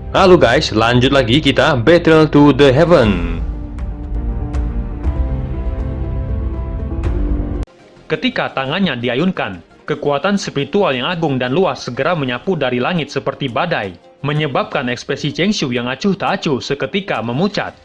Halo guys, lanjut lagi kita Battle to the Heaven. Ketika tangannya diayunkan, kekuatan spiritual yang agung dan luas segera menyapu dari langit seperti badai, menyebabkan ekspresi Chengxiu yang acuh tak acuh seketika memucat.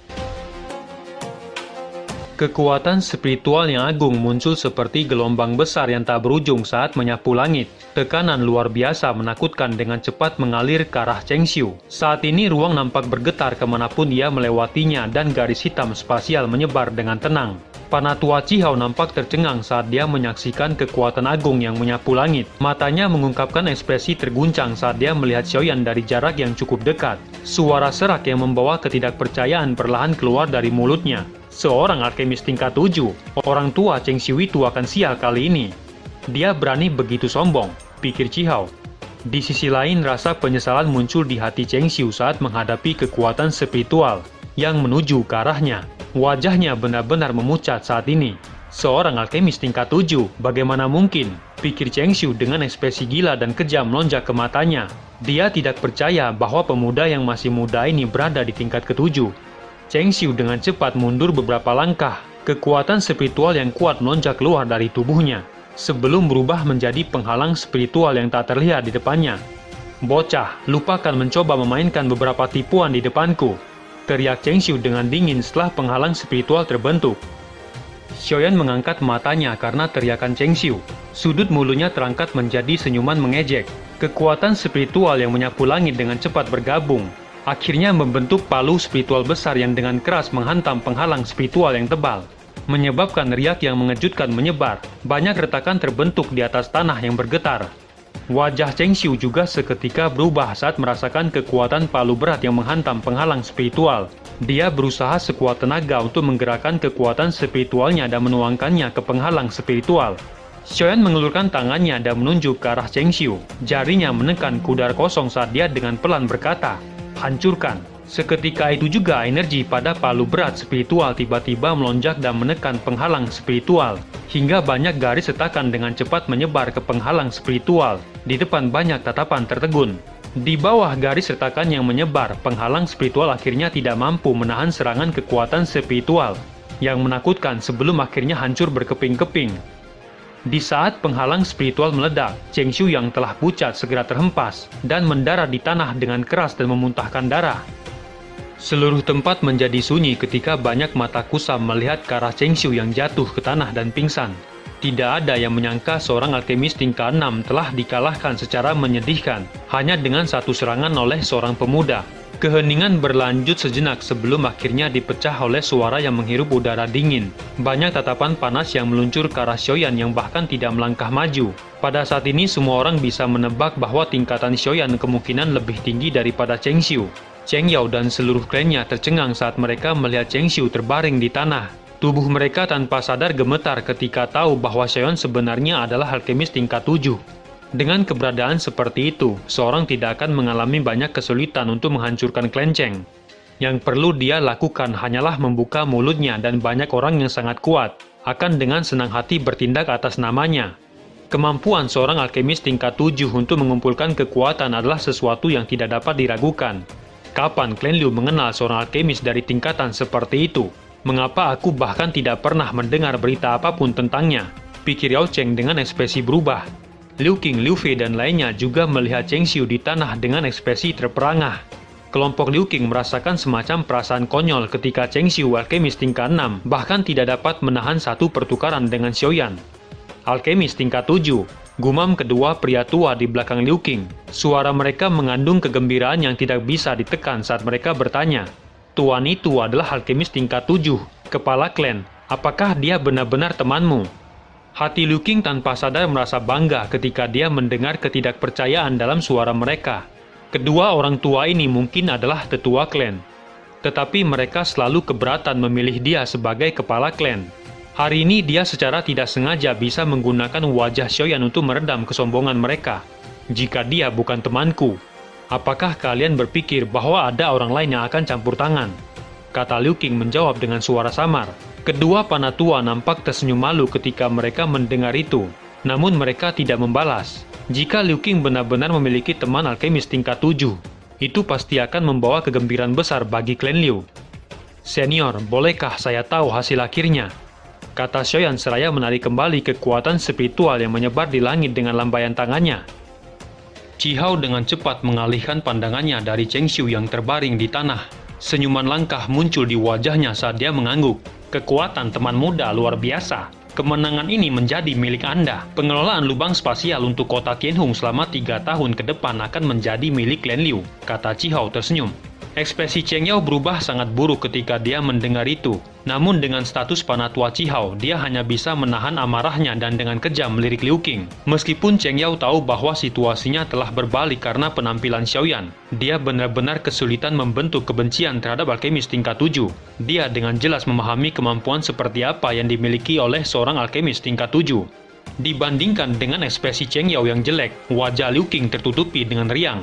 Kekuatan spiritual yang agung muncul seperti gelombang besar yang tak berujung saat menyapu langit. Tekanan luar biasa menakutkan dengan cepat mengalir ke arah Chengxiu. Saat ini ruang nampak bergetar kemanapun ia melewatinya dan garis hitam spasial menyebar dengan tenang. Panatua Cihao nampak tercengang saat dia menyaksikan kekuatan agung yang menyapu langit. Matanya mengungkapkan ekspresi terguncang saat dia melihat Xiaoyan dari jarak yang cukup dekat. Suara serak yang membawa ketidakpercayaan perlahan keluar dari mulutnya. Seorang alkemis tingkat 7, orang tua Chengxiu itu akan sial kali ini. Dia berani begitu sombong, pikir Cihao. Di sisi lain, rasa penyesalan muncul di hati Chengxiu saat menghadapi kekuatan spiritual yang menuju ke arahnya. Wajahnya benar-benar memucat saat ini. Seorang alkemis tingkat 7, bagaimana mungkin? Pikir Chengxiu dengan ekspresi gila dan kejam melonjak ke matanya. Dia tidak percaya bahwa pemuda yang masih muda ini berada di tingkat ketujuh. Chengxiu dengan cepat mundur beberapa langkah. Kekuatan spiritual yang kuat melonjak keluar dari tubuhnya, sebelum berubah menjadi penghalang spiritual yang tak terlihat di depannya. "Bocah, lupakan mencoba memainkan beberapa tipuan di depanku," teriak Chengxiu dengan dingin setelah penghalang spiritual terbentuk. Xiaoyan mengangkat matanya karena teriakan Chengxiu. Sudut mulutnya terangkat menjadi senyuman mengejek. Kekuatan spiritual yang menyapu langit dengan cepat bergabung, akhirnya membentuk palu spiritual besar yang dengan keras menghantam penghalang spiritual yang tebal, menyebabkan riak yang mengejutkan menyebar. Banyak retakan terbentuk di atas tanah yang bergetar. Wajah Chengxiu juga seketika berubah saat merasakan kekuatan palu berat yang menghantam penghalang spiritual. Dia berusaha sekuat tenaga untuk menggerakkan kekuatan spiritualnya dan menuangkannya ke penghalang spiritual. Xiaoyan mengulurkan tangannya dan menunjuk ke arah Chengxiu. Jarinya menekan kudar kosong saat dia dengan pelan berkata, "Hancurkan." Seketika itu juga energi pada palu berat spiritual tiba-tiba melonjak dan menekan penghalang spiritual, hingga banyak garis retakan dengan cepat menyebar ke penghalang spiritual. Di depan banyak tatapan tertegun. Di bawah garis retakan yang menyebar, penghalang spiritual akhirnya tidak mampu menahan serangan kekuatan spiritual yang menakutkan sebelum akhirnya hancur berkeping-keping. Di saat penghalang spiritual meledak, Chengxiu yang telah pucat segera terhempas dan mendarat di tanah dengan keras dan memuntahkan darah. Seluruh tempat menjadi sunyi ketika banyak mata kusam melihat ke arah Chengxiu yang jatuh ke tanah dan pingsan. Tidak ada yang menyangka seorang alkemis tingkat 6 telah dikalahkan secara menyedihkan, hanya dengan satu serangan oleh seorang pemuda. Keheningan berlanjut sejenak sebelum akhirnya dipecah oleh suara yang menghirup udara dingin. Banyak tatapan panas yang meluncur ke arah Xiaoyan yang bahkan tidak melangkah maju. Pada saat ini semua orang bisa menebak bahwa tingkatan Xiaoyan kemungkinan lebih tinggi daripada Chengxiu. Cheng Yao dan seluruh klannya tercengang saat mereka melihat Chengxiu terbaring di tanah. Tubuh mereka tanpa sadar gemetar ketika tahu bahwa Xiaoyan sebenarnya adalah alkemis tingkat 7. Dengan keberadaan seperti itu, seorang tidak akan mengalami banyak kesulitan untuk menghancurkan klan Cheng. Yang perlu dia lakukan hanyalah membuka mulutnya dan banyak orang yang sangat kuat akan dengan senang hati bertindak atas namanya. Kemampuan seorang alkemis tingkat 7 untuk mengumpulkan kekuatan adalah sesuatu yang tidak dapat diragukan. Kapan klan Liu mengenal seorang alkemis dari tingkatan seperti itu? Mengapa aku bahkan tidak pernah mendengar berita apapun tentangnya? Pikir Yao Cheng dengan ekspresi berubah. Liu Qing, Liu Fei, dan lainnya juga melihat Chengxiu di tanah dengan ekspresi terperangah. Kelompok Liu Qing merasakan semacam perasaan konyol ketika Chengxiu alkemis tingkat 6 bahkan tidak dapat menahan satu pertukaran dengan Xiaoyan. "Alkemis tingkat 7, gumam kedua pria tua di belakang Liu Qing. Suara mereka mengandung kegembiraan yang tidak bisa ditekan saat mereka bertanya, "Tuan itu adalah alkemis tingkat 7, kepala klan. Apakah dia benar-benar temanmu?" Hati Liu Qing tanpa sadar merasa bangga ketika dia mendengar ketidakpercayaan dalam suara mereka. Kedua orang tua ini mungkin adalah tetua klan, tetapi mereka selalu keberatan memilih dia sebagai kepala klan. Hari ini dia secara tidak sengaja bisa menggunakan wajah Xiaoyan untuk meredam kesombongan mereka. "Jika dia bukan temanku, apakah kalian berpikir bahwa ada orang lain yang akan campur tangan?" kata Liu Qing menjawab dengan suara samar. Kedua panatua nampak tersenyum malu ketika mereka mendengar itu, namun mereka tidak membalas. Jika Liu Qing benar-benar memiliki teman alkemis tingkat 7, Itu pasti akan membawa kegembiraan besar bagi klan Liu. Senior, bolehkah saya tahu hasil akhirnya? Kata Xiaoyan seraya menarik kembali kekuatan spiritual yang menyebar di langit dengan lambaian tangannya. Qihao dengan cepat mengalihkan pandangannya dari Cheng Xiu yang terbaring di tanah. Senyuman langkah muncul di wajahnya saat dia mengangguk. Kekuatan teman muda luar biasa. Kemenangan ini menjadi milik Anda. Pengelolaan lubang spasial untuk kota Tianhong selama 3 tahun ke depan akan menjadi milik klan Liu, kata Qihao tersenyum. Ekspresi Cheng Yao berubah sangat buruk ketika dia mendengar itu. Namun dengan status panatua Qihao, dia hanya bisa menahan amarahnya dan dengan kejam melirik Liu Qing. Meskipun Cheng Yao tahu bahwa situasinya telah berbalik karena penampilan Xiaoyan, dia benar-benar kesulitan membentuk kebencian terhadap alkemis tingkat 7. Dia dengan jelas memahami kemampuan seperti apa yang dimiliki oleh seorang alkemis tingkat 7. Dibandingkan dengan ekspresi Cheng Yao yang jelek, wajah Liu Qing tertutupi dengan riang.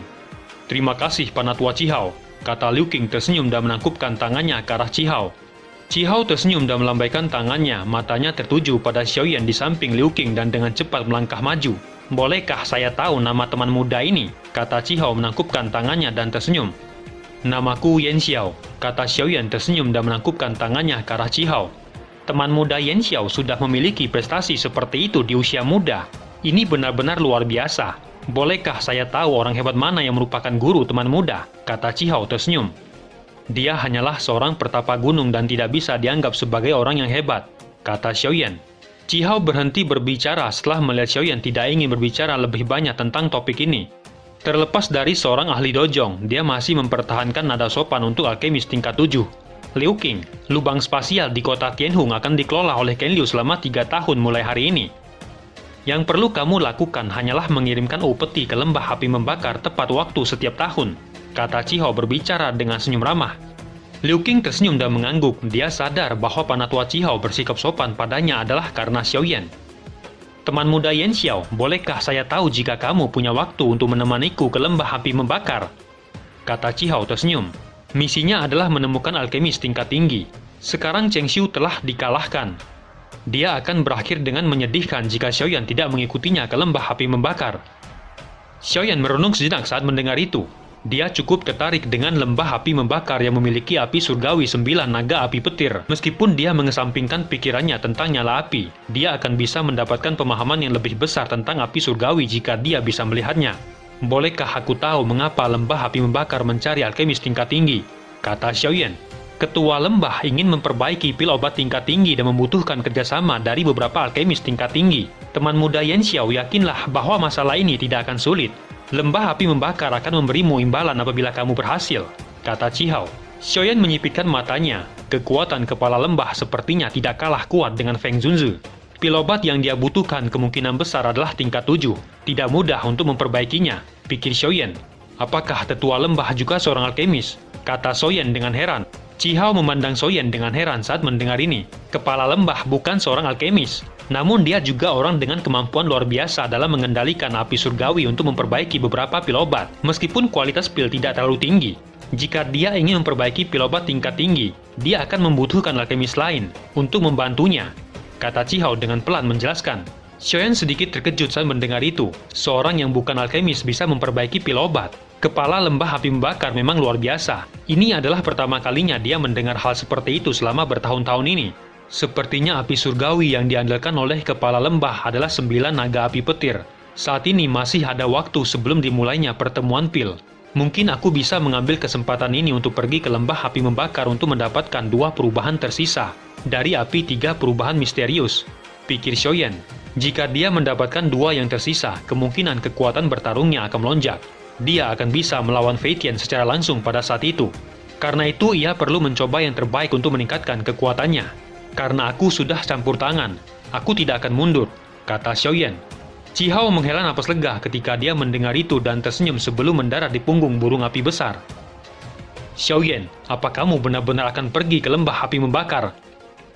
Terima kasih panatua Qihao, kata Liu Qing tersenyum dan menangkupkan tangannya ke arah Qihao. Qihao tersenyum dan melambaikan tangannya, matanya tertuju pada Xiaoyan di samping Liu Qing dan dengan cepat melangkah maju. Bolehkah saya tahu nama teman muda ini? Kata Qihao menangkupkan tangannya dan tersenyum. Namaku Yan Xiao, kata Xiaoyan tersenyum dan menangkupkan tangannya ke arah Qihao. Teman muda Yan Xiao sudah memiliki prestasi seperti itu di usia muda. Ini benar-benar luar biasa. Bolehkah saya tahu orang hebat mana yang merupakan guru teman muda? Kata Qihao tersenyum. Dia hanyalah seorang pertapa gunung dan tidak bisa dianggap sebagai orang yang hebat, kata Xiaoyan. Qihao berhenti berbicara setelah melihat Xiaoyan tidak ingin berbicara lebih banyak tentang topik ini. Terlepas dari seorang ahli dojong, dia masih mempertahankan nada sopan untuk alkemis tingkat 7. Liu Qing, lubang spasial di kota Tianhong akan dikelola oleh Klan Liu selama 3 tahun mulai hari ini. Yang perlu kamu lakukan hanyalah mengirimkan upeti ke lembah api membakar tepat waktu setiap tahun, kata Qihao berbicara dengan senyum ramah. Liu Qing tersenyum dan mengangguk. Dia sadar bahwa panatua Qihao bersikap sopan padanya adalah karena Xiaoyan. Teman muda Yan Xiao, bolehkah saya tahu jika kamu punya waktu untuk menemaniku ke lembah api membakar? Kata Qihao tersenyum. Misinya adalah menemukan alkemis tingkat tinggi. Sekarang Cheng Xiu telah dikalahkan. Dia akan berakhir dengan menyedihkan jika Xiaoyan tidak mengikutinya ke lembah api membakar. Xiaoyan merenung sejenak saat mendengar itu. Dia cukup tertarik dengan lembah api membakar yang memiliki api surgawi 9 naga api petir. Meskipun dia mengesampingkan pikirannya tentang nyala api, dia akan bisa mendapatkan pemahaman yang lebih besar tentang api surgawi jika dia bisa melihatnya. Bolehkah aku tahu mengapa lembah api membakar mencari alkemis tingkat tinggi? Kata Xiaoyan. Ketua lembah ingin memperbaiki pil obat tingkat tinggi dan membutuhkan kerjasama dari beberapa alkemis tingkat tinggi. Teman muda Yan Xiao, yakinlah bahwa masalah ini tidak akan sulit. Lembah api membakar akan memberimu imbalan apabila kamu berhasil, kata Qihao. Xiaoyan menyipitkan matanya. Kekuatan kepala lembah sepertinya tidak kalah kuat dengan Feng Zunzi. Pil obat yang dia butuhkan kemungkinan besar adalah tingkat 7. Tidak mudah untuk memperbaikinya, pikir Xiaoyan. Apakah tetua lembah juga seorang alkemis? Kata Xiaoyan dengan heran. Qihao memandang Xiaoyan dengan heran saat mendengar ini. Kepala lembah bukan seorang alkemis. Namun dia juga orang dengan kemampuan luar biasa dalam mengendalikan api surgawi untuk memperbaiki beberapa pil obat, meskipun kualitas pil tidak terlalu tinggi. Jika dia ingin memperbaiki pil obat tingkat tinggi, dia akan membutuhkan alkemis lain untuk membantunya, kata Qihao dengan pelan menjelaskan. Xiaoyan sedikit terkejut saat mendengar itu. Seorang yang bukan alkemis bisa memperbaiki pil obat. Kepala lembah api membakar memang luar biasa. Ini adalah pertama kalinya dia mendengar hal seperti itu selama bertahun-tahun ini. Sepertinya api surgawi yang diandalkan oleh kepala lembah adalah 9 naga api petir. Saat ini masih ada waktu sebelum dimulainya pertemuan pil. Mungkin aku bisa mengambil kesempatan ini untuk pergi ke lembah api membakar untuk mendapatkan 2 perubahan tersisa dari api 3 perubahan misterius, pikir Xiaoyan. Jika dia mendapatkan 2 yang tersisa, kemungkinan kekuatan bertarungnya akan melonjak. Dia akan bisa melawan Fei Tian secara langsung pada saat itu. Karena itu ia perlu mencoba yang terbaik untuk meningkatkan kekuatannya. Karena aku sudah campur tangan, aku tidak akan mundur, kata Xiaoyan. Qihao menghela napas lega ketika dia mendengar itu dan tersenyum sebelum mendarat di punggung burung api besar. Xiaoyan, apa kamu benar-benar akan pergi ke lembah api membakar?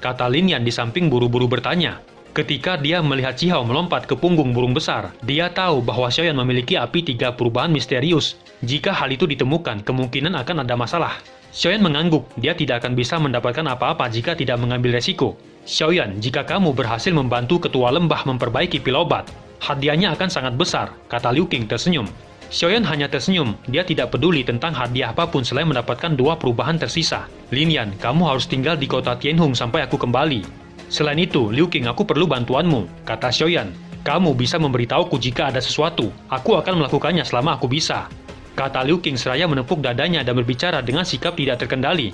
Kata Lin Yan di samping buru-buru bertanya. Ketika dia melihat Qihao melompat ke punggung burung besar, dia tahu bahwa Xiaoyan memiliki api 3 perubahan misterius. Jika hal itu ditemukan, kemungkinan akan ada masalah. Xiaoyan mengangguk, dia tidak akan bisa mendapatkan apa-apa jika tidak mengambil resiko. Xiaoyan, jika kamu berhasil membantu ketua lembah memperbaiki pil obat, hadiahnya akan sangat besar, kata Liu Qing tersenyum. Xiaoyan hanya tersenyum, dia tidak peduli tentang hadiah apapun selain mendapatkan 2 perubahan tersisa. Lin Yan, kamu harus tinggal di kota Tianhong sampai aku kembali. Selain itu, Liu Qing, aku perlu bantuanmu, kata Xiaoyan. Kamu bisa memberitahuku jika ada sesuatu, aku akan melakukannya selama aku bisa. Kata Liu Qing seraya menepuk dadanya dan berbicara dengan sikap tidak terkendali.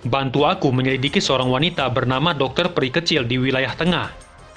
Bantu aku menyelidiki seorang wanita bernama dokter peri kecil di wilayah tengah.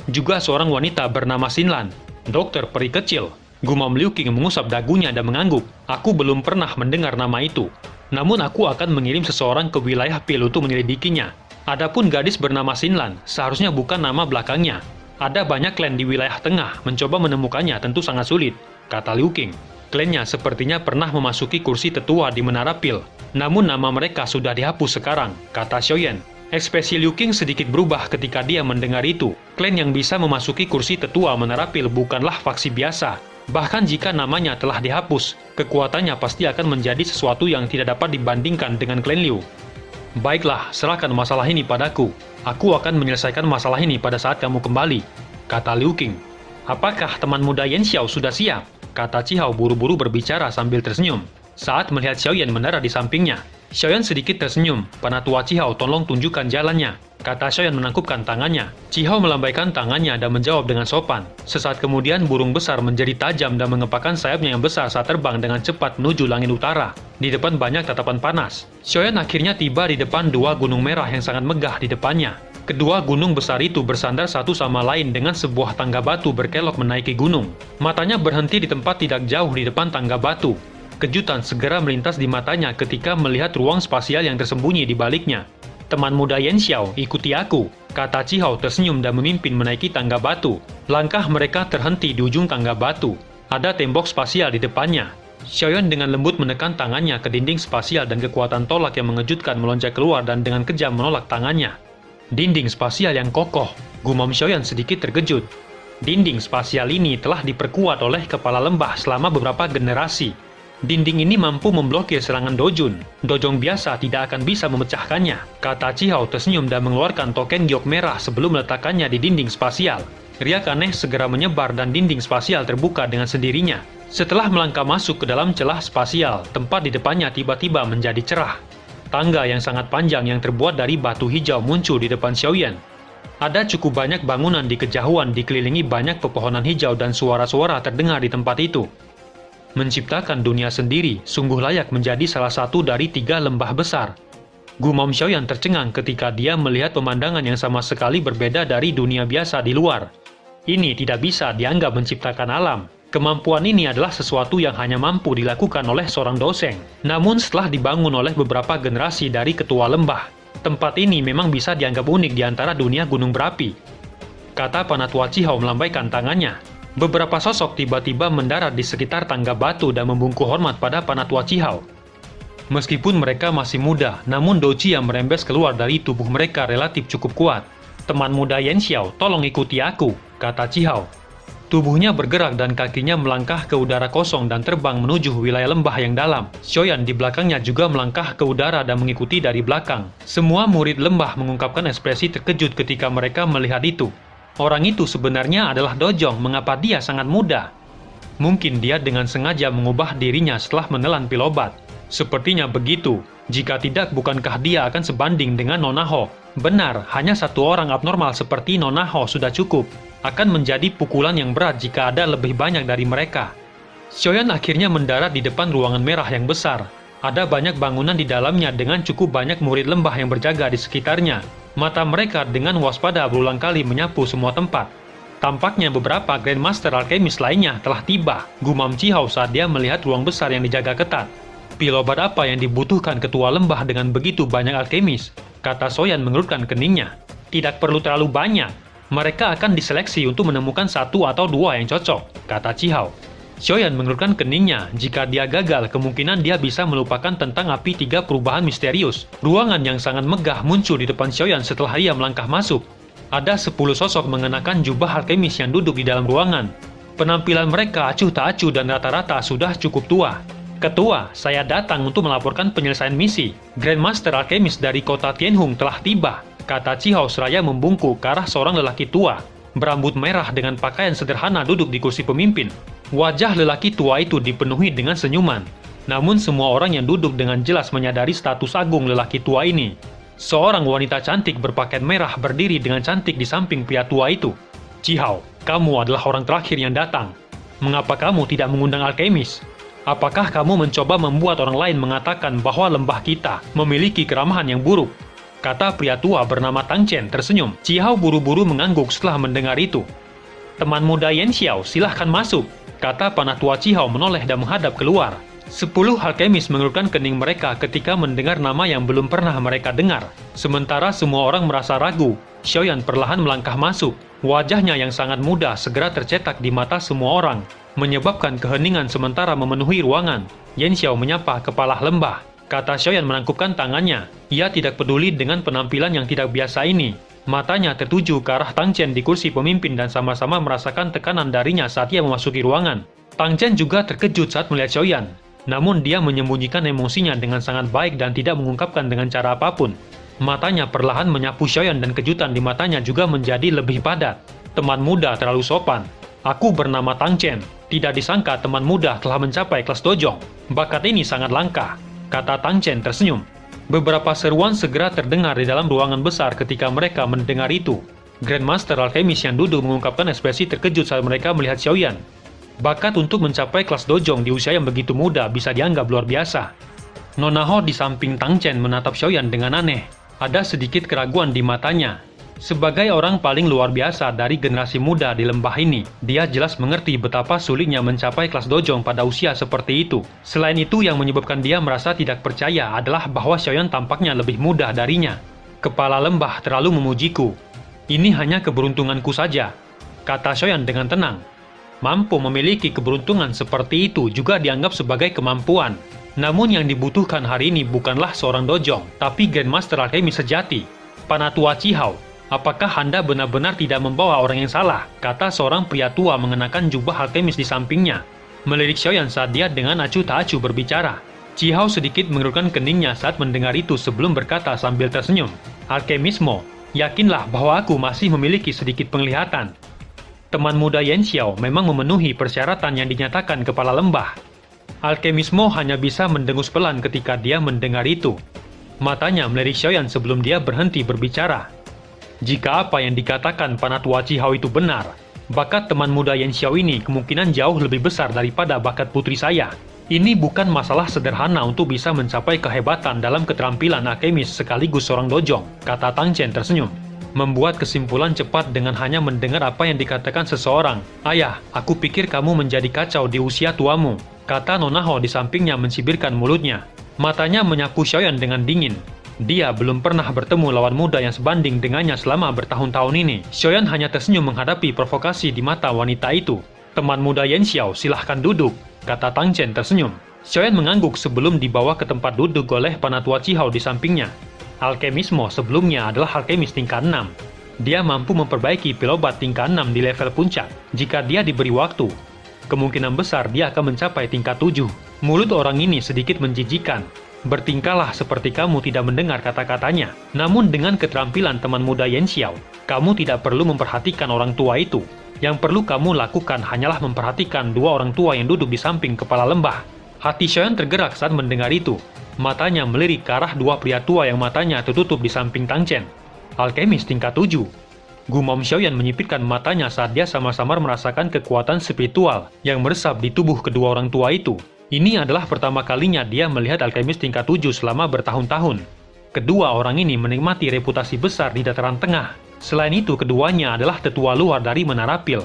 Juga seorang wanita bernama Xinlan. Dokter peri kecil. Gumam Liu Qing mengusap dagunya dan mengangguk. Aku belum pernah mendengar nama itu. Namun aku akan mengirim seseorang ke wilayah Pil untuk menyelidikinya. Adapun gadis bernama Xinlan, seharusnya bukan nama belakangnya. Ada banyak klan di wilayah tengah, mencoba menemukannya tentu sangat sulit, kata Liu Qing. Klannya sepertinya pernah memasuki kursi tetua di Menara Pil. Namun nama mereka sudah dihapus sekarang, kata Xiaoyan. Ekspresi Liu Qing sedikit berubah ketika dia mendengar itu. Klan yang bisa memasuki kursi tetua Menara Pil bukanlah faksi biasa. Bahkan jika namanya telah dihapus, kekuatannya pasti akan menjadi sesuatu yang tidak dapat dibandingkan dengan klan Liu. Baiklah, serahkan masalah ini padaku. Aku akan menyelesaikan masalah ini pada saat kamu kembali, kata Liu Qing. Apakah teman muda Yan Xiao sudah siap? Kata Qihao buru-buru berbicara sambil tersenyum. Saat melihat Xiaoyan mendarat di sampingnya, Xiaoyan sedikit tersenyum. Penatua Qihao, tolong tunjukkan jalannya, kata Xiaoyan menangkupkan tangannya. Qihao melambaikan tangannya dan menjawab dengan sopan. Sesaat kemudian burung besar menjadi tajam dan mengepakkan sayapnya yang besar saat terbang dengan cepat menuju langit utara. Di depan banyak tatapan panas. Xiaoyan akhirnya tiba di depan 2 gunung merah yang sangat megah di depannya. Kedua gunung besar itu bersandar satu sama lain dengan sebuah tangga batu berkelok menaiki gunung. Matanya berhenti di tempat tidak jauh di depan tangga batu. Kejutan segera melintas di matanya ketika melihat ruang spasial yang tersembunyi di baliknya. Teman muda Yan Xiao, ikuti aku, kata Qihao tersenyum dan memimpin menaiki tangga batu. Langkah mereka terhenti di ujung tangga batu. Ada tembok spasial di depannya. Xiaoyan dengan lembut menekan tangannya ke dinding spasial dan kekuatan tolak yang mengejutkan melonjak keluar dan dengan kejam menolak tangannya. Dinding spasial yang kokoh, gumam Xiaoyan sedikit terkejut. Dinding spasial ini telah diperkuat oleh kepala lembah selama beberapa generasi. Dinding ini mampu memblokir serangan Dojun. Dojong biasa tidak akan bisa memecahkannya, kata Qihao tersenyum dan mengeluarkan token giok merah sebelum meletakkannya di dinding spasial. Riak aneh segera menyebar dan dinding spasial terbuka dengan sendirinya. Setelah melangkah masuk ke dalam celah spasial, tempat di depannya tiba-tiba menjadi cerah. Tangga yang sangat panjang yang terbuat dari batu hijau muncul di depan Xiaoyan. Ada cukup banyak bangunan di kejauhan dikelilingi banyak pepohonan hijau dan suara-suara terdengar di tempat itu. Menciptakan dunia sendiri sungguh layak menjadi salah satu dari 3 lembah besar. Gumam Xiaoyan tercengang ketika dia melihat pemandangan yang sama sekali berbeda dari dunia biasa di luar. Ini tidak bisa dianggap menciptakan alam. Kemampuan ini adalah sesuatu yang hanya mampu dilakukan oleh seorang doseng. Namun setelah dibangun oleh beberapa generasi dari ketua lembah, tempat ini memang bisa dianggap unik di antara dunia gunung berapi, kata Penatua Qihao melambaikan tangannya. Beberapa sosok tiba-tiba mendarat di sekitar tangga batu dan membungkuk hormat pada Penatua Qihao. Meskipun mereka masih muda, namun doji yang merembes keluar dari tubuh mereka relatif cukup kuat. Teman muda Yan Xiao, tolong ikuti aku, kata Qihao. Tubuhnya bergerak dan kakinya melangkah ke udara kosong dan terbang menuju wilayah lembah yang dalam. Xiaoyan di belakangnya juga melangkah ke udara dan mengikuti dari belakang. Semua murid lembah mengungkapkan ekspresi terkejut ketika mereka melihat itu. Orang itu sebenarnya adalah Dojong, mengapa dia sangat muda? Mungkin dia dengan sengaja mengubah dirinya setelah menelan pil obat. Sepertinya begitu. Jika tidak, bukankah dia akan sebanding dengan Nona Ho? Benar, hanya satu orang abnormal seperti Nona Ho sudah cukup. Akan menjadi pukulan yang berat jika ada lebih banyak dari mereka. Xiaoyan akhirnya mendarat di depan ruangan merah yang besar. Ada banyak bangunan di dalamnya dengan cukup banyak murid lembah yang berjaga di sekitarnya. Mata mereka dengan waspada berulang kali menyapu semua tempat. Tampaknya beberapa Grandmaster Alkemis lainnya telah tiba, gumam Qihao saat dia melihat ruang besar yang dijaga ketat. Pil obat apa yang dibutuhkan ketua lembah dengan begitu banyak alkemis? Kata Xiaoyan mengerutkan keningnya. Tidak perlu terlalu banyak. Mereka akan diseleksi untuk menemukan 1 atau 2 yang cocok, kata Qihao. Xiaoyan mengerutkan keningnya. Jika dia gagal, kemungkinan dia bisa melupakan tentang api 3 perubahan misterius. Ruangan yang sangat megah muncul di depan Xiaoyan setelah dia melangkah masuk. Ada 10 sosok mengenakan jubah alkemis yang duduk di dalam ruangan. Penampilan mereka acuh tak acuh dan rata-rata sudah cukup tua. Ketua, saya datang untuk melaporkan penyelesaian misi. Grandmaster Alkemis dari kota Tianhong telah tiba, kata Qihao seraya membungkuk ke arah seorang lelaki tua, berambut merah dengan pakaian sederhana duduk di kursi pemimpin. Wajah lelaki tua itu dipenuhi dengan senyuman. Namun semua orang yang duduk dengan jelas menyadari status agung lelaki tua ini. Seorang wanita cantik berpakaian merah berdiri dengan cantik di samping pria tua itu. "Chihao, kamu adalah orang terakhir yang datang. Mengapa kamu tidak mengundang alkemis? Apakah kamu mencoba membuat orang lain mengatakan bahwa lembah kita memiliki keramahan yang buruk?" Kata pria tua bernama Tang Chen tersenyum. Chihao buru-buru mengangguk setelah mendengar itu. "Teman muda Yan Xiao, silahkan masuk," kata panah tua Chihao menoleh dan menghadap keluar. 10 alkemis mengerutkan kening mereka ketika mendengar nama yang belum pernah mereka dengar. Sementara semua orang merasa ragu, Xiaoyan perlahan melangkah masuk. Wajahnya yang sangat muda segera tercetak di mata semua orang, menyebabkan keheningan sementara memenuhi ruangan. Yan Xiao menyapa kepala lembah. Kata Xiaoyan menangkupkan tangannya. Ia tidak peduli dengan penampilan yang tidak biasa ini. Matanya tertuju ke arah Tang Chen di kursi pemimpin dan sama-sama merasakan tekanan darinya saat ia memasuki ruangan. Tang Chen juga terkejut saat melihat Xiaoyan. Namun dia menyembunyikan emosinya dengan sangat baik dan tidak mengungkapkan dengan cara apapun. Matanya perlahan menyapu Xiaoyan dan kejutan di matanya juga menjadi lebih padat. "Teman muda terlalu sopan. Aku bernama Tang Chen. Tidak disangka teman muda telah mencapai kelas dojong. Bakat ini sangat langka," kata Tang Chen tersenyum. Beberapa seruan segera terdengar di dalam ruangan besar ketika mereka mendengar itu. Grandmaster Alkemis yang duduk mengungkapkan ekspresi terkejut saat mereka melihat Xiaoyan. Bakat untuk mencapai kelas dojong di usia yang begitu muda bisa dianggap luar biasa. Nona Ho di samping Tang Chen menatap Xiaoyan dengan aneh. Ada sedikit keraguan di matanya. Sebagai orang paling luar biasa dari generasi muda di lembah ini, dia jelas mengerti betapa sulitnya mencapai kelas dojong pada usia seperti itu. Selain itu, yang menyebabkan dia merasa tidak percaya adalah bahwa Xiaoyan tampaknya lebih mudah darinya. "Kepala lembah terlalu memujiku. Ini hanya keberuntunganku saja," kata Xiaoyan dengan tenang. Mampu memiliki keberuntungan seperti itu juga dianggap sebagai kemampuan. Namun yang dibutuhkan hari ini bukanlah seorang dojong, tapi Grandmaster Alkemis sejati. "Panatua Chihao, apakah Anda benar-benar tidak membawa orang yang salah?" kata seorang pria tua mengenakan jubah alkemis di sampingnya, melirik Xiaoyan saat dia dengan acuh tak acuh berbicara. Chihao sedikit mengerutkan keningnya saat mendengar itu sebelum berkata sambil tersenyum, "Alkemismo, yakinlah bahwa aku masih memiliki sedikit penglihatan." Teman muda Yan Xiao memang memenuhi persyaratan yang dinyatakan kepala lembah. Alkemismo hanya bisa mendengus pelan ketika dia mendengar itu. Matanya melirik Xiaoyan sebelum dia berhenti berbicara. Jika apa yang dikatakan Panatua Chihao itu benar, bakat teman muda Yan Xiao ini kemungkinan jauh lebih besar daripada bakat putri saya. Ini bukan masalah sederhana untuk bisa mencapai kehebatan dalam keterampilan alkemis sekaligus seorang dojong, kata Tang Chen tersenyum. Membuat kesimpulan cepat dengan hanya mendengar apa yang dikatakan seseorang. "Ayah, aku pikir kamu menjadi kacau di usia tuamu," kata Nona Ho di sampingnya mensibirkan mulutnya. Matanya menyapu Xiaoyan dengan dingin. Dia belum pernah bertemu lawan muda yang sebanding dengannya selama bertahun-tahun ini. Xiaoyan hanya tersenyum menghadapi provokasi di mata wanita itu. "Teman muda Yan Xiao, silahkan duduk," kata Tang Chen tersenyum. Xiaoyan mengangguk sebelum dibawa ke tempat duduk oleh Panatua Chihao di sampingnya. Alkemismo sebelumnya adalah alkemis tingkat 6. Dia mampu memperbaiki pilobat tingkat 6 di level puncak. Jika dia diberi waktu, kemungkinan besar dia akan mencapai tingkat 7. Mulut orang ini sedikit menjijikan. "Bertingkahlah seperti kamu tidak mendengar kata-katanya." Namun dengan keterampilan teman muda Yan Xiao, kamu tidak perlu memperhatikan orang tua itu. Yang perlu kamu lakukan hanyalah memperhatikan dua orang tua yang duduk di samping kepala lembah. Hati Xiaoyan tergerak saat mendengar itu. Matanya melirik ke arah dua pria tua yang matanya tertutup di samping Tang Chen. "Alkemis tingkat 7. Gumam Xiaoyan menyipitkan matanya saat dia sama-sama merasakan kekuatan spiritual yang meresap di tubuh kedua orang tua itu. Ini adalah pertama kalinya dia melihat alkemis tingkat 7 selama bertahun-tahun. Kedua orang ini menikmati reputasi besar di dataran tengah. Selain itu, keduanya adalah tetua luar dari Menara Pil.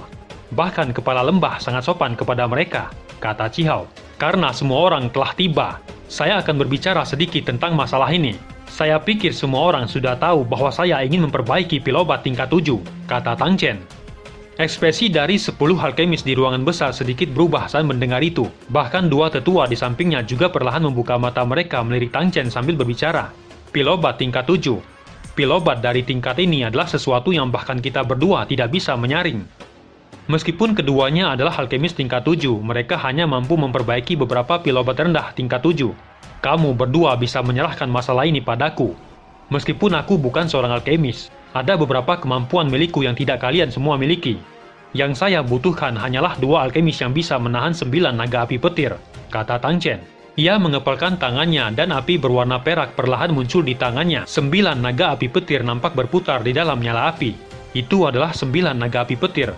Bahkan kepala lembah sangat sopan kepada mereka, kata Chihao. "Karena semua orang telah tiba, saya akan berbicara sedikit tentang masalah ini. Saya pikir semua orang sudah tahu bahwa saya ingin memperbaiki pilobat tingkat 7, kata Tang Chen. Ekspresi dari 10 alkemis di ruangan besar sedikit berubah saat mendengar itu. Bahkan dua tetua di sampingnya juga perlahan membuka mata mereka melirik Tang Chen sambil berbicara. "Pilobat tingkat 7. Pilobat dari tingkat ini adalah sesuatu yang bahkan kita berdua tidak bisa menyaring. Meskipun keduanya adalah alkemis tingkat 7, mereka hanya mampu memperbaiki beberapa pilobat rendah tingkat 7. Kamu berdua bisa menyerahkan masalah ini padaku. Meskipun aku bukan seorang alkemis, ada beberapa kemampuan milikku yang tidak kalian semua miliki." Yang saya butuhkan hanyalah 2 alkemis yang bisa menahan 9 naga api petir, kata Tang Chen. Ia mengepalkan tangannya dan api berwarna perak perlahan muncul di tangannya. 9 naga api petir nampak berputar di dalam nyala api. Itu adalah 9 naga api petir.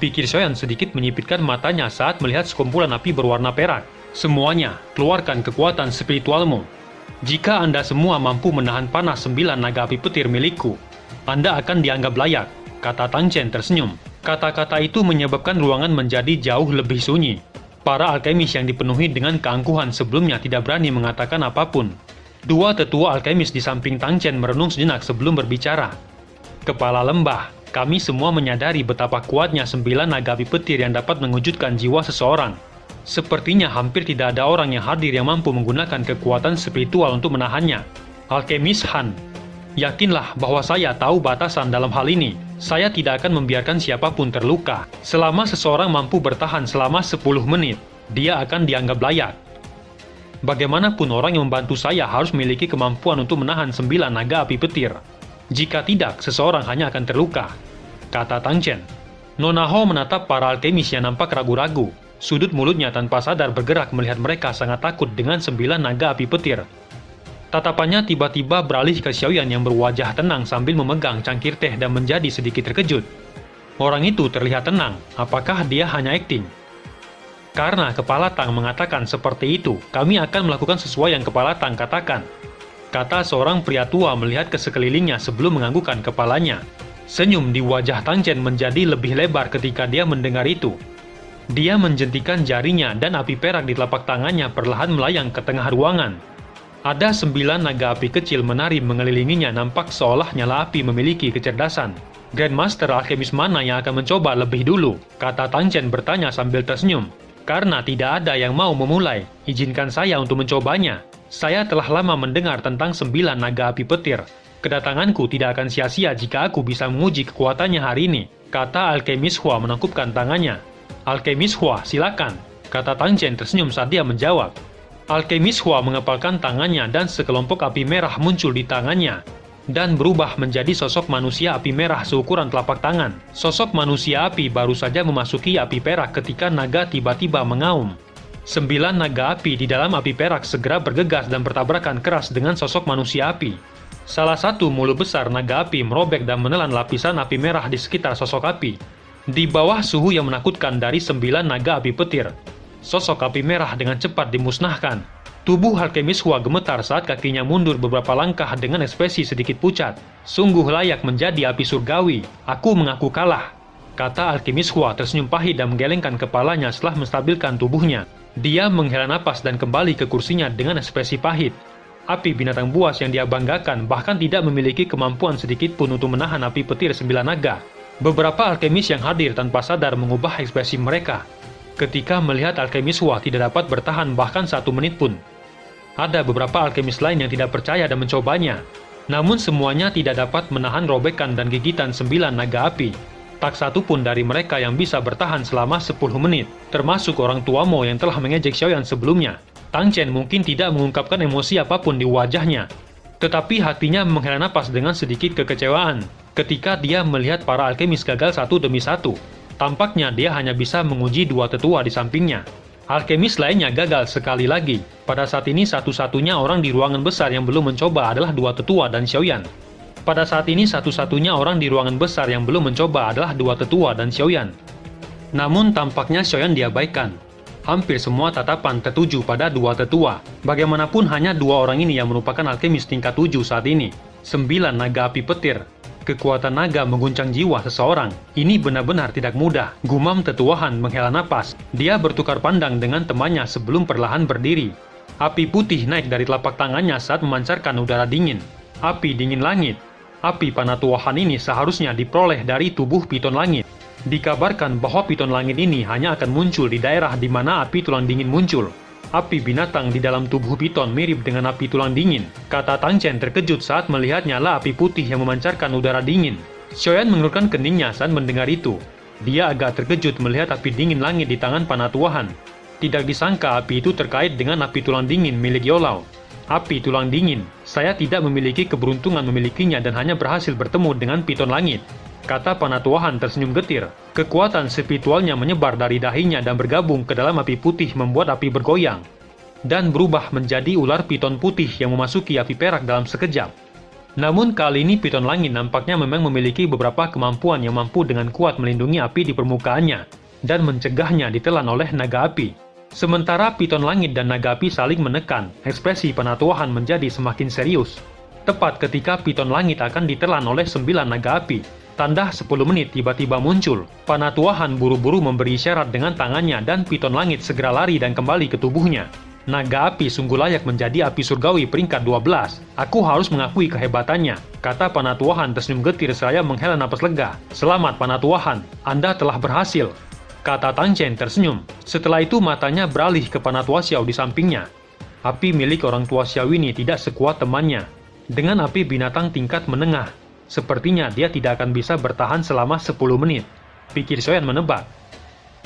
Pikir Xiaoyan sedikit menyipitkan matanya saat melihat sekumpulan api berwarna perak. Semuanya, keluarkan kekuatan spiritualmu. Jika Anda semua mampu menahan panas 9 naga api petir milikku, Anda akan dianggap layak, kata Tang Chen tersenyum. Kata-kata itu menyebabkan ruangan menjadi jauh lebih sunyi. Para alkemis yang dipenuhi dengan keangkuhan sebelumnya tidak berani mengatakan apapun. 2 tetua alkemis di samping Tang Chen merenung sejenak sebelum berbicara. Kepala lembah, kami semua menyadari betapa kuatnya 9 naga api petir yang dapat mengejutkan jiwa seseorang. Sepertinya hampir tidak ada orang yang hadir yang mampu menggunakan kekuatan spiritual untuk menahannya. Alkemis Han, yakinlah bahwa saya tahu batasan dalam hal ini. Saya tidak akan membiarkan siapapun terluka. Selama seseorang mampu bertahan selama 10 menit, dia akan dianggap layak. Bagaimanapun orang yang membantu saya harus memiliki kemampuan untuk menahan 9 naga api petir. Jika tidak, seseorang hanya akan terluka, kata Tang Chen. Nona Hao menatap para alkemis yang nampak ragu-ragu. Sudut mulutnya tanpa sadar bergerak melihat mereka sangat takut dengan 9 naga api petir. Tatapannya tiba-tiba beralih ke Xiaoyan yang berwajah tenang sambil memegang cangkir teh dan menjadi sedikit terkejut. Orang itu terlihat tenang, apakah dia hanya akting? Karena Kepala Tang mengatakan seperti itu, kami akan melakukan sesuai yang Kepala Tang katakan, kata seorang pria tua melihat ke sekelilingnya sebelum menganggukkan kepalanya. Senyum di wajah Tang Chen menjadi lebih lebar ketika dia mendengar itu. Dia menjentikan jarinya dan api perak di telapak tangannya perlahan melayang ke tengah ruangan. Ada 9 naga api kecil menari mengelilinginya, nampak seolah nyala api memiliki kecerdasan. Grandmaster alkemis mana yang akan mencoba lebih dulu? Kata Tang Chen bertanya sambil tersenyum. Karena tidak ada yang mau memulai, izinkan saya untuk mencobanya. Saya telah lama mendengar tentang 9 naga api petir. Kedatanganku tidak akan sia-sia jika aku bisa menguji kekuatannya hari ini, kata alkemis Hua menangkupkan tangannya. Alkemis Hua, silakan, kata Tang Chen tersenyum saat dia menjawab. Alkemis Hua mengepalkan tangannya dan sekelompok api merah muncul di tangannya dan berubah menjadi sosok manusia api merah seukuran telapak tangan. Sosok manusia api baru saja memasuki api perak ketika naga tiba-tiba mengaum. 9 naga api di dalam api perak segera bergegas dan bertabrakan keras dengan sosok manusia api. Salah satu mulut besar naga api merobek dan menelan lapisan api merah di sekitar sosok api. Di bawah suhu yang menakutkan dari 9 naga api petir, sosok api merah dengan cepat dimusnahkan. Tubuh alkemis Hua gemetar saat kakinya mundur beberapa langkah dengan ekspresi sedikit pucat. Sungguh layak menjadi api surgawi. Aku mengaku kalah, kata alkemis Hua tersenyum pahit dan menggelengkan kepalanya setelah menstabilkan tubuhnya. Dia menghela napas dan kembali ke kursinya dengan ekspresi pahit. Api binatang buas yang dia banggakan bahkan tidak memiliki kemampuan sedikit pun untuk menahan api petir 9 naga. Beberapa alkemis yang hadir tanpa sadar mengubah ekspresi mereka ketika melihat alkemis Hua tidak dapat bertahan bahkan 1 menit pun. Ada beberapa alkemis lain yang tidak percaya dan mencobanya. Namun semuanya tidak dapat menahan robekan dan gigitan 9 naga api. Tak satu pun dari mereka yang bisa bertahan selama 10 menit, termasuk orang tua Mo yang telah mengejek Xiaoyan sebelumnya. Tang Chen mungkin tidak mengungkapkan emosi apapun di wajahnya, tetapi hatinya menghela napas dengan sedikit kekecewaan ketika dia melihat para alkemis gagal satu demi satu. Tampaknya dia hanya bisa menguji 2 tetua di sampingnya. Alkemis lainnya gagal sekali lagi. Pada saat ini satu-satunya orang di ruangan besar yang belum mencoba adalah 2 tetua dan Xiaoyan. Pada saat ini satu-satunya orang di ruangan besar yang belum mencoba adalah 2 tetua dan Xiaoyan. Namun tampaknya Xiaoyan diabaikan. Hampir semua tatapan tertuju pada 2 tetua. Bagaimanapun hanya 2 orang ini yang merupakan alkemis tingkat 7 saat ini. 9 naga api petir. Kekuatan naga mengguncang jiwa seseorang. Ini benar-benar tidak mudah. Gumam tetua Han menghela napas. Dia bertukar pandang dengan temannya sebelum perlahan berdiri. Api putih naik dari telapak tangannya saat memancarkan udara dingin. Api dingin langit. Api panah tua Han ini seharusnya diperoleh dari tubuh piton langit. Dikabarkan bahwa piton langit ini hanya akan muncul di daerah di mana api tulang dingin muncul. Api binatang di dalam tubuh piton mirip dengan api tulang dingin, kata Tang Chen terkejut saat melihat nyala api putih yang memancarkan udara dingin. Xiaoyan mengerutkan keningnya saat mendengar itu. Dia agak terkejut melihat api dingin langit di tangan panah tuahan. Tidak disangka api itu terkait dengan api tulang dingin milik Yolau. Api tulang dingin, saya tidak memiliki keberuntungan memilikinya dan hanya berhasil bertemu dengan piton langit. kata Panatuahan tersenyum getir. Kekuatan spiritualnya menyebar dari dahinya dan bergabung ke dalam api putih membuat api bergoyang dan berubah menjadi ular piton putih yang memasuki api perak dalam sekejap. Namun kali ini piton langit nampaknya memang memiliki beberapa kemampuan yang mampu dengan kuat melindungi api di permukaannya dan mencegahnya ditelan oleh naga api. Sementara piton langit dan naga api saling menekan, ekspresi Panatuahan menjadi semakin serius. Tepat ketika piton langit akan ditelan oleh 9 naga api, tanda 10 menit tiba-tiba muncul. Panatuahan buru-buru memberi isyarat dengan tangannya dan piton langit segera lari dan kembali ke tubuhnya. Naga api sungguh layak menjadi api surgawi peringkat 12. Aku harus mengakui kehebatannya, kata Panatuahan tersenyum getir seraya menghela napas lega. Selamat Panatuahan, Anda telah berhasil, kata Tang Chen tersenyum. Setelah itu matanya beralih ke Panatua Xiao di sampingnya. Api milik orang tua Xiao ini tidak sekuat temannya. Dengan api binatang tingkat menengah, sepertinya dia tidak akan bisa bertahan selama 10 menit. Pikir Xiaoyan menebak.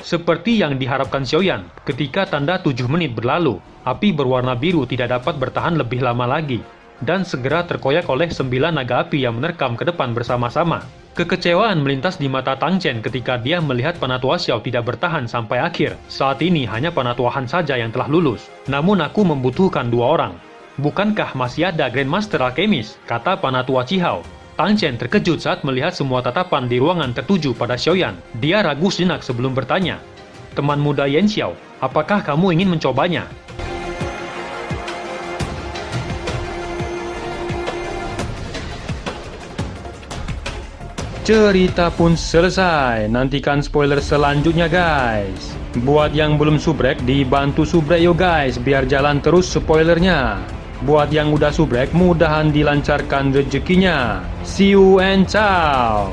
Seperti yang diharapkan Xiaoyan, ketika tanda 7 menit berlalu, api berwarna biru tidak dapat bertahan lebih lama lagi, dan segera terkoyak oleh 9 naga api yang menerkam ke depan bersama-sama. Kekecewaan melintas di mata Tang Chen ketika dia melihat Panatua Xiao tidak bertahan sampai akhir. Saat ini hanya Panatuahan saja yang telah lulus. Namun aku membutuhkan 2 orang. Bukankah masih ada Grandmaster Alchemist? Kata Panatua Cihao. Tang Chen terkejut saat melihat semua tatapan di ruangan tertuju pada Xiaoyan. Dia ragu sejenak sebelum bertanya, teman muda Yan Xiao, apakah kamu ingin mencobanya? Cerita pun selesai. Nantikan spoiler selanjutnya guys. Buat yang belum subrek, dibantu subrek yo guys, biar jalan terus spoilernya. Buat yang udah subrek, mudahan dilancarkan rezekinya. See you and ciao.